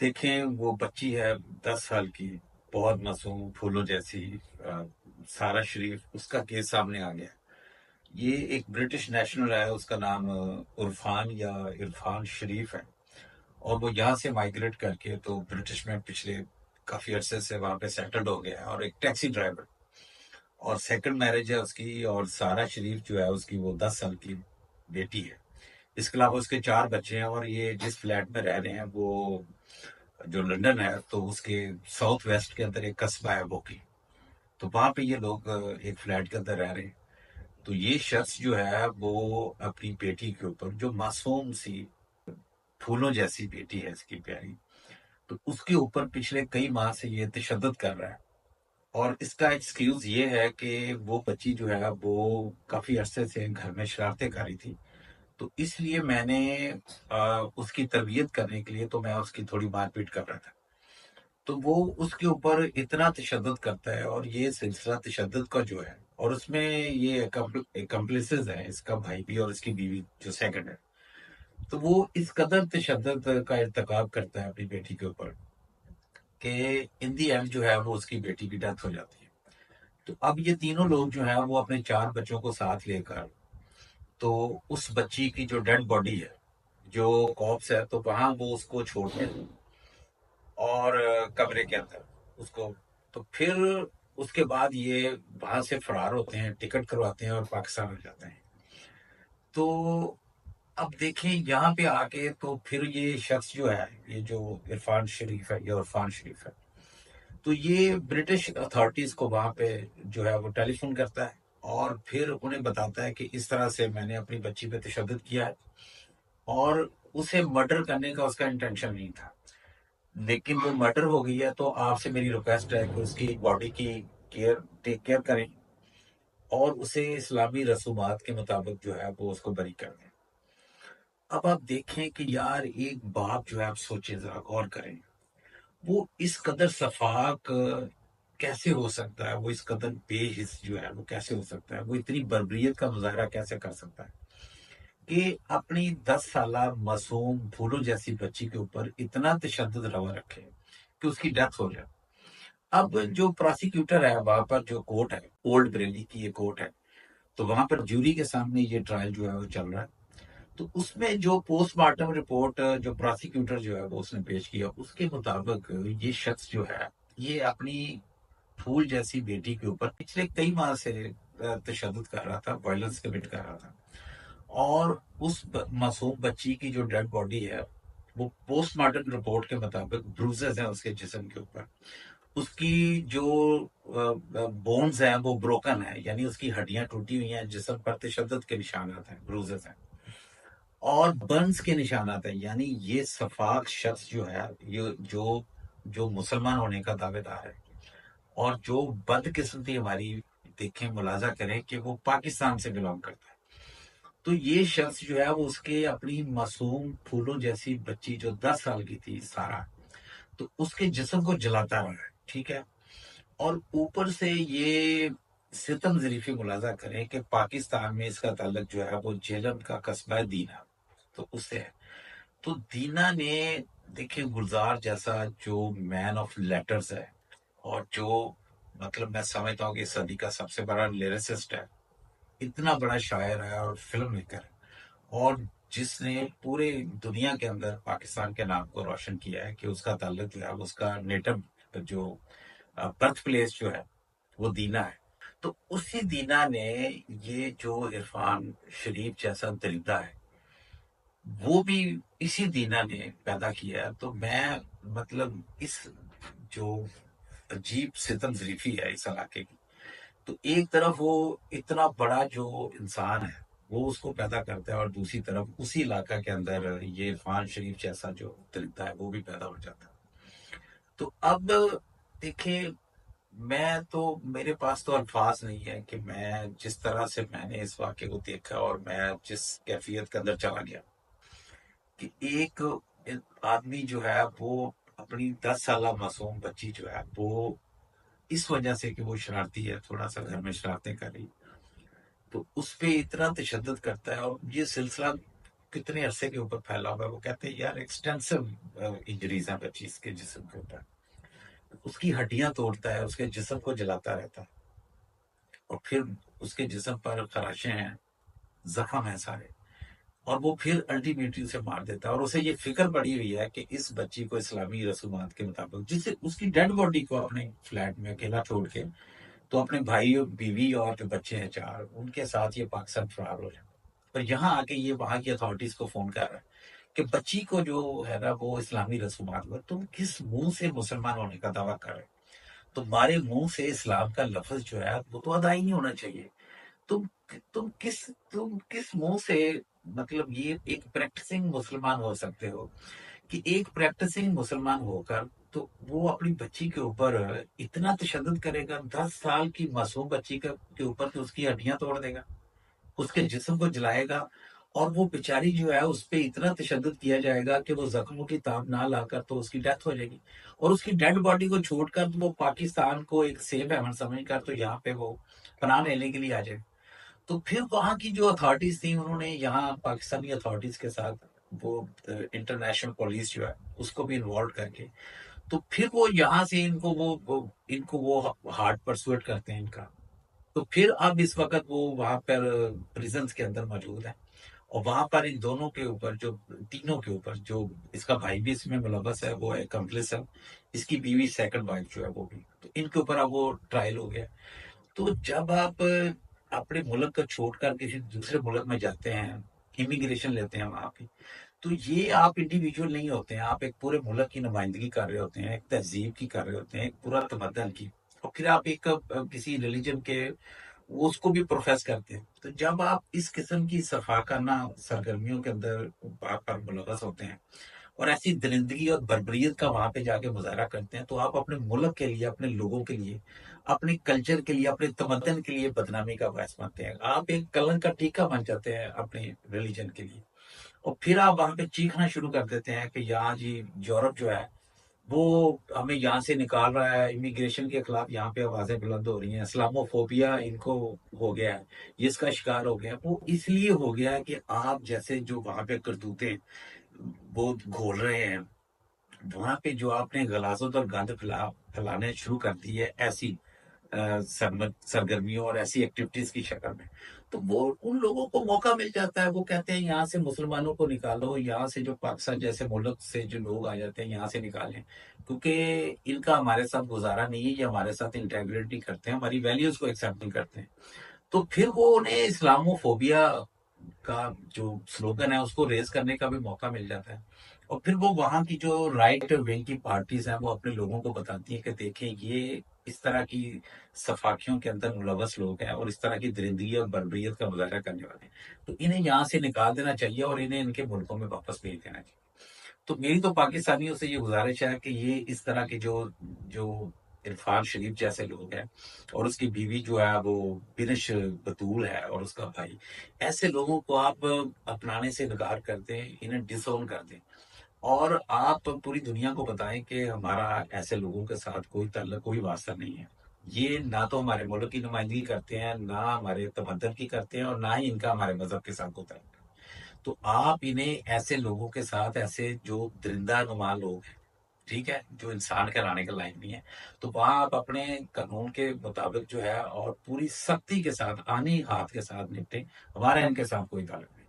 देखें वो बच्ची है 10 साल की, बहुत मासूम फूलों जैसी। सारा शरीफ उसका केस सामने आ गया। ये एक ब्रिटिश नेशनल है, उसका नाम उरफान या इरफान शरीफ है। और वो यहाँ से माइग्रेट करके तो ब्रिटिश में पिछले काफी अरसे से वहां पे सेटल्ड हो गया है, और एक टैक्सी ड्राइवर। और सेकंड मैरिज है उसकी, और सारा शरीफ जो है उसकी वो 10 साल की बेटी है। इसके अलावा उसके 4 बच्चे हैं, और ये जिस फ्लैट में रह रहे हैं वो जो लंदन है तो उसके साउथ वेस्ट के अंदर एक कस्बा है बोकी। तो वहां पे ये लोग एक फ्लैट के अंदर रह रहे हैं। तो ये शख्स जो है वो अपनी बेटी के ऊपर, जो मासूम सी फूलों जैसी बेटी है इसकी प्यारी, तो उसके ऊपर पिछले कई माह से ये तशद्दुद कर रहा है। और इसका एक्सक्यूज ये है कि वो बच्ची जो है वो काफी अरसे से घर में शरारतें कर रही थी। तो इसलिए मैंने उसकी तरबियत करने के लिए तो मैं उसकी थोड़ी मारपीट कर रहा था। तो वो उसके ऊपर इतना तशद्दुद करता है, और ये सिलसिला तशद्दुद का जो है, और उसमें ये कम्प्लिसेस हैं, इसका भाई भी और इसकी बीवी जो सेकंड है। तो वो इस कदर तशद्दुद का इर्तिकाब करता है अपनी बेटी के ऊपर कि इन दी एंड जो है वो उसकी बेटी की डेथ हो जाती है। तो अब ये तीनों लोग जो है वो अपने 4 बच्चों को साथ लेकर, तो उस बच्ची की जो डेड बॉडी है, जो कॉप्स है, तो वहां वो उसको छोड़ते हैं, और कमरे के अंदर उसको। तो फिर उसके बाद ये वहां से फरार होते हैं, टिकट करवाते हैं और पाकिस्तान आ जाते हैं। तो अब देखें यहाँ पे आके तो फिर ये शख्स जो है, ये जो इरफान शरीफ है, ये इरफान शरीफ है, तो ये ब्रिटिश अथॉरिटीज को वहां पे जो है वो टेलीफोन करता है, और फिर उन्हें बताता है कि इस तरह से मैंने अपनी बच्ची पे तशद्दुद किया है, और उसे मर्डर करने का उसका इंटेंशन नहीं था, लेकिन वो मर्डर हो गई है। तो आपसे मेरी रिक्वेस्ट है कि उसकी बॉडी की टेक केयर करें, और उसे इस्लामी रसूमात के मुताबिक जो है वो उसको बरी कर दें। अब आप देखें कि यार एक बाप जो है, आप सोचें, जरा गौर करें, वो इस कदर सफाक कैसे हो सकता है, वो इस कदर बेहिस जो है वो कैसे हो सकता है, वो इतनी बर्बरियत का मुजाहरा कैसे कर सकता है कि अपनी 10 साल मासूम फूलों जैसी बच्ची के ऊपर इतना तशद्दुद रवा रखे कि उसकी डेथ हो जाए। अब जो प्रोसिक्यूटर है वहां पर, जो कोर्ट है, ओल्ड बरेली की ये कोर्ट है, तो वहां पर जूरी के सामने ये ट्रायल जो है वो चल रहा है। तो उसमें जो पोस्टमार्टम रिपोर्ट जो प्रोसिक्यूटर जो है वो उसने पेश किया, उसके मुताबिक ये शख्स जो है, ये अपनी फूल जैसी बेटी के ऊपर पिछले कई माह से तशद्दुद कर रहा था, वायलेंस कमिट कर रहा था। और उस मासूम बच्ची की जो डेड बॉडी है, वो पोस्टमार्टम रिपोर्ट के मुताबिक ब्रूजेस हैं उसके जिस्म के ऊपर। उसकी जो बोन्स हैं वो ब्रोकन है, यानी उसकी हड्डियां टूटी हुई हैं, जिस्म पर तशद्दुद के निशानात हैं, ब्रूजेस हैं, और बर्न्स के निशानात हैं। यानी ये सफाक शख्स जो है, ये जो जो मुसलमान होने का दावेदार है, और जो बदकिस्मती हमारी देखें, मुलाजा करें कि वो पाकिस्तान से बिलोंग करता है। तो ये शख्स जो है वो उसके अपनी मासूम फूलों जैसी बच्ची जो 10 साल की थी, सारा, तो उसके जिस्म को जलाता रहा है, ठीक है। और ऊपर से ये सितम जरीफी मुलाजा करें कि पाकिस्तान में इसका ताल्लुक जो है वो जेलम का कस्बा है दीना, तो उससे है। तो दीना ने, देखिए, गुलजार जैसा जो मैन ऑफ लेटर्स है, और जो, मतलब मैं समझता हूँ कि सदी का सबसे बड़ा लिरिसिस्ट है, इतना बड़ा शायर है और फिल्म मेकर है, और जिसने पूरे दुनिया के अंदर पाकिस्तान के नाम को रोशन किया है कि उसका ताल्लुक जो है उसका नेटिव जो बर्थ प्लेस जो है वो दीना है। तो उसी दीना ने ये जो इरफान शरीफ जैसा दरिंदा है, वो भी इसी दीना ने पैदा किया है। तो मैं, मतलब इस जो अजीब सितम जरीफी है इस इलाके की, तो एक तरफ वो इतना बड़ा जो इंसान है वो उसको पैदा करता है, और दूसरी तरफ उसी इलाका के अंदर ये इरफान शरीफ जैसा जो दरिंदा है वो भी पैदा हो जाता है। तो अब देखिए, मैं तो, मेरे पास तो अल्फाज नहीं है कि मैं जिस तरह से मैंने इस वाक्य को देखा, और मैं जिस कैफियत के अंदर चला गया कि एक आदमी जो है वो अपनी 10 साल मासूम बच्ची जो है वो इस वजह से कि वो शरारती है, थोड़ा सा घर में शरारतें कर रही, तो उस पे इतना तशद्दुद करता है। और ये सिलसिला कितने अरसे के ऊपर फैला हुआ है। वो कहते हैं यार एक्सटेंसिव इंजरीज हैं बच्ची के जिस्म के ऊपर, उसकी हड्डियां तोड़ता है, उसके जिस्म को जलाता रहता है, और फिर उसके जिस्म पर खराशें हैं, जख्म है सारे, और वो फिर अल्टीमेटली उसे मार देता है। और उसे ये फिक्र पड़ी हुई है कि इस बच्ची को इस्लामी रसूमात के मुताबिक, जिससे उसकी डेड बॉडी को अपने फ्लैट में अकेला छोड़ के, तो अपने भाई और बीवी और जो बच्चे हैं 4, उनके साथ ये पाकिस्तान फरार हो जाए। पर यहाँ आके ये वहां की अथॉरिटीज को फोन कर रहा है कि बच्ची को जो है ना वो इस्लामी रसूमात में, तुम किस मुंह से मुसलमान होने का दावा कर रहे हो? तुम्हारे मुंह से इस्लाम का लफ्ज जो है वो तो अदा ही नहीं होना चाहिए। तुम तुम किस मुंह से, मतलब ये एक प्रैक्टिसिंग मुसलमान हो सकते हो कि एक प्रैक्टिसिंग मुसलमान होकर तो वो अपनी बच्ची के ऊपर इतना तशद्दुद करेगा, 10 साल की मासूम बच्ची के ऊपर, तो उसकी हड्डियां तोड़ देगा, उसके जिस्म को जलाएगा, और वो बेचारी जो है उस पे इतना तशद्दुद किया जाएगा कि वो जख्मों की ताब ना लाकर तो उसकी डेथ हो जाएगी, और उसकी डेड बॉडी को छोड़कर तो वो पाकिस्तान को एक सेफ हेवन समझकर तो यहाँ पे वो पनाह लेने के लिए आ जाए। तो फिर वहाँ की जो अथॉरिटीज थी उन्होंने यहाँ पाकिस्तानी अथॉरिटीज के साथ वो इंटरनेशनल पुलिस जो है उसको भी इन्वॉल्व करके, तो फिर वो यहाँ से इनको वो हार्ड परसुएट करते हैं इनका। तो फिर अब इस वक्त वो वहां पर प्रिजन्स के अंदर मौजूद है, और वहां पर इन दोनों के ऊपर, जो तीनों के ऊपर, जो इसका भाई भी इसमें मुलव्वस है, वो है कम्प्लिस है, इसकी बीवी सेकंड वाइफ जो है वो भी, तो इनके ऊपर अब वो ट्रायल हो गया। तो जब आप अपने मुल्क को छोड़कर किसी दूसरे मुल्क में जाते हैं, इमिग्रेशन लेते हैं वहां की, तो ये आप इंडिविजुअल नहीं होते हैं, आप एक पूरे मुल्क की नुमाइंदगी कर रहे होते हैं, एक तहजीब की कर रहे होते हैं, एक पूरा तमद्दन की, और फिर आप एक किसी रिलीजन के वो उसको भी प्रोफेस करते हैं। तो जब आप इस किस्म की सफाकाना सरगर्मियों के अंदर आप पर मुलव्वस होते हैं और ऐसी दरिंदगी और बर्बरियत का वहां पे जाके मुजाहरा करते हैं, तो आप अपने मुल्क के लिए, अपने लोगों के लिए, अपने कल्चर के लिए, अपने तमद्दन के लिए बदनामी का बायस बनते हैं। आप एक कलंक का टीका बन जाते हैं अपने रिलीजन के लिए, और फिर आप वहां पे चीखना शुरू कर देते हैं कि यहाँ जी यूरोप जो है वो हमें यहाँ से निकाल रहा है, इमिग्रेशन के खिलाफ यहाँ पे आवाजें बुलंद हो रही हैं, इस्लामोफोबिया इनको हो गया है, ये इसका शिकार हो गया है। वो इसलिए हो गया है कि आप जैसे जो वहां पे करतूतें वो घोल रहे हैं, वहां पे जो आपने गलाजत और गंद फैलाने शुरू कर दी है ऐसी सरगर्मियों और ऐसी एक्टिविटीज की शक्ल में, तो वो उन लोगों को मौका मिल जाता है। वो कहते हैं यहाँ से मुसलमानों को निकालो, यहाँ से जो पाकिस्तान जैसे मुल्क से जो लोग आ जाते हैं यहाँ से निकालें, क्योंकि इनका हमारे साथ गुजारा नहीं है, ये हमारे साथ इंटेग्रेट नहीं करते हैं, हमारी वैल्यूज को एक्सेप्ट नहीं करते हैं। तो फिर वो उन्हें इस्लामोफोबिया का जो स्लोगन है उसको रेज करने का भी मौका मिल जाता है, और फिर वो वहां की जो राइट विंग की पार्टीज हैं वो अपने लोगों को बताती हैं कि देखें ये इस तरह की सफाकियों के अंदर मुलव्वस लोग हैं और इस तरह की दरिंदगी और बर्बरियत का मुजाहरा करने वाले हैं, तो इन्हें यहाँ से निकाल देना चाहिए और इन्हें इनके मुल्कों में वापस भेज देना चाहिए। तो मेरी तो पाकिस्तानियों से ये गुजारिश है कि ये इस तरह के जो जो इरफान शरीफ जैसे लोग हैं, और उसकी बीवी जो है वो बिनिश बतूल है, और उसका भाई, ऐसे लोगों को आप अपनाने से इनकार कर दें, इन्हें डिसोन कर दें, और आप पूरी दुनिया को बताएं कि हमारा ऐसे लोगों के साथ कोई ताल्लुक, कोई वास्ता नहीं है। ये ना तो हमारे मुल्क की नुमाइंदगी करते हैं, ना हमारे तमद्दन की करते हैं, और ना ही इनका हमारे मजहब के साथ होता है। तो आप इन्हें ऐसे लोगों के साथ, ऐसे जो दरिंदा नुमा लोग हैं, ठीक है, जो इंसान कहलाने के लायक नहीं है, तो वहां आप अपने कानून के मुताबिक जो है और पूरी सख्ती के साथ, आनी हाथ के साथ निपटे। हमारा इनके साथ कोई ताल्लुक नहीं।